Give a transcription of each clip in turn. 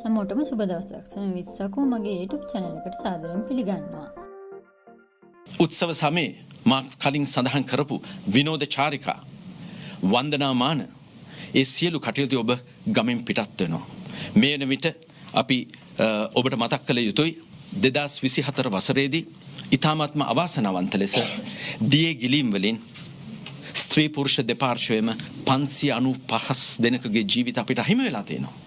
හැමෝටම සුබ දවසක්. සොයමිත් සකෝ මගේ YouTube channel එකට සාදරයෙන් පිළිගන්නවා. උත්සව සමයේ මා කලින් සඳහන් කරපු විනෝද චාරිකා වන්දනාමාන ඒ සියලු කටයුතු ඔබ ගමෙන් පිටත් වෙනවා. මේ වෙන විට අපි ඔබට මතක් කළ යුතුයි 2024 වසරේදී ඊ타මාත්ම අවාසනාවන්ත ලෙස දියේ ගිලීම් වලින් ස්ත්‍රී පුරුෂ දෙපාර්ශ්වයේම 595 දෙනෙකුගේ ජීවිත අපිට අහිමි වෙලා තියෙනවා.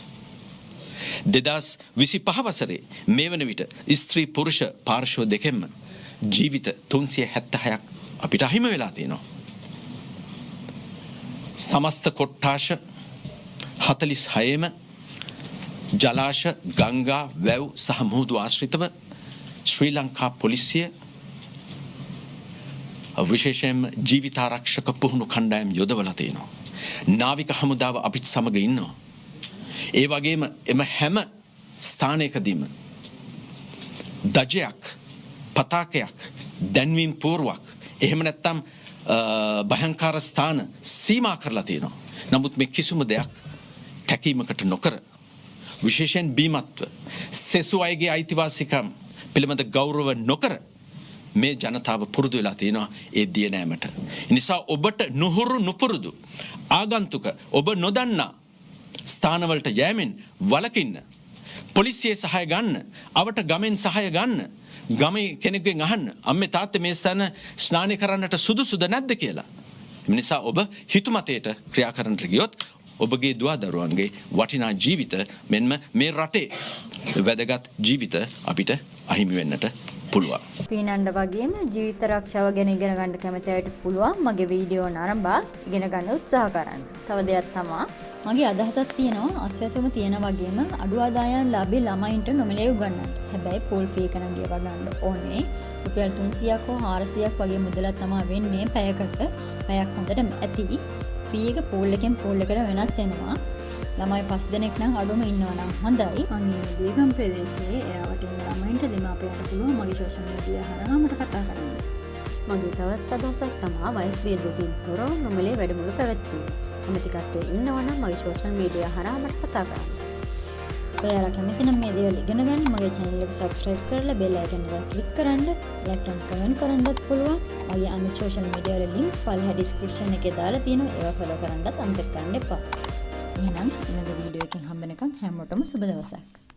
2025 වසරේ මේ වන විට ස්ත්‍රී පුරුෂ පාර්ශ්ව දෙකෙන්ම ජීවිත 376ක් අපිට අහිමි වෙලා තියෙනවා. සමස්ත කොට්ටාශ 46ම ජලාශ ගංගා වැව් සහ මුහුදු ආශ්‍රිතව ශ්‍රී ලංකා පොලිසිය විශේෂයෙන්ම ජීවිතාරක්ෂක පුහුණු කණ්ඩායම් යොදවලා තියෙනවා. නාවික හමුදාව අපිත් සමග ඉන්නවා. ඒ වගේම එම හැම ස්ථානයකදීම දජයක් පතාකයක් දැන්වීම් පූර්වක් එහෙම නැත්නම් භයංකාර ස්ථාන සීමා කරලා තියෙනවා. නමුත් මේ කිසිම දෙයක් තැකීමකට නොකර විශේෂයෙන් බීමත්ව සෙසු අයගේ අයිතිවාසිකම් පිළිබඳ ගෞරව නොකර මේ ජනතාව පුරුදු වෙලා තියෙනවා ඒ දිය නෑමට. නිසා ඔබට නුහුරු නුපුරුදු ආගන්තුක ඔබ නොදන්නා ස්ථානවලට යෑමෙන් වළකින්න. පොලිසියේ සහාය ගන්න, අවට ගමෙන් සහාය ගන්න. ගමේ කෙනෙකුගෙන් අහන්න අම්මේ තාත්තේ මේ ස්ථාන ස්නානය කරන්නට සුදුසුද නැද්ද කියලා. ඒ නිසා ඔබ හිතුමතේට ක්‍රියා කරන්නට ගියොත් ඔබගේ දුවා දරුවන්ගේ වටිනා ජීවිත මෙන්ම මේ රටේ වැදගත් ජීවිත අපිට අහිමි වෙන්නට පුළුවන්. පීනන්න වගේම ජීවිත ආරක්ෂාව ගැන ඉගෙන ගන්න කැමති අයට පුළුවන් මගේ වීඩියෝ නරඹා ඉගෙන ගන්න උත්සාහ කරන්න. තව දෙයක් තමයි මගේ අදහසක් තියෙනවා අස්වැසුම තියෙන වගේම අඩු ආදායම් ලාභී ළමයින්ට නොමිලේ උගන්වන්න. හැබැයි පෝල් ෆී කරන ගිය ගන්න ඕනේ. රුපියල් 300ක් හෝ 400ක් වගේ මුදලක් තමයි වෙන්නේ පැයකට. පැයක් හොඳටම ඇති. ෆී එක පෝල් එකෙන් පෝල් එකට වෙනස් වෙනවා. ළමයි 5 දෙනෙක් නම් අඩුම ඉන්නවා නම් හොඳයි. මම දීගම් ප්‍රදේශයේ එයාට ඉන්න ළමයින්ට දෙමාපියන්ට පුළුවන් මගේ සෝෂල් මීඩියා හරහා මට කතා කරන්න. මගේ තවත් අදහසක් තමයි වයස් භේදයකින් තොරව නොමිලේ වැඩමුළු පැවැත්වීම. කැමති කට්ටිය ඉන්නවා නම් මගේ සෝෂල් මීඩියා හරහා මට කතා කරන්න. ඔයාලා කැමති නම් මේ දේවල් ඉගෙන ගන්න මගේ channel එක subscribe කරලා bell icon එක click කරන්න, like and comment කරන්නත් පුළුවන්. මගේ අනිත් සෝෂල් මීඩියා වල links පල්ලෙහා description එකේ දාලා තියෙනවා. ඒවා follow කරන්නත් අමතක කරන්න එපා. එහෙනම් ඊළඟ වීඩියෝ එකකින් හම්බ වෙනකන් හැමෝටම සුබ දවසක්.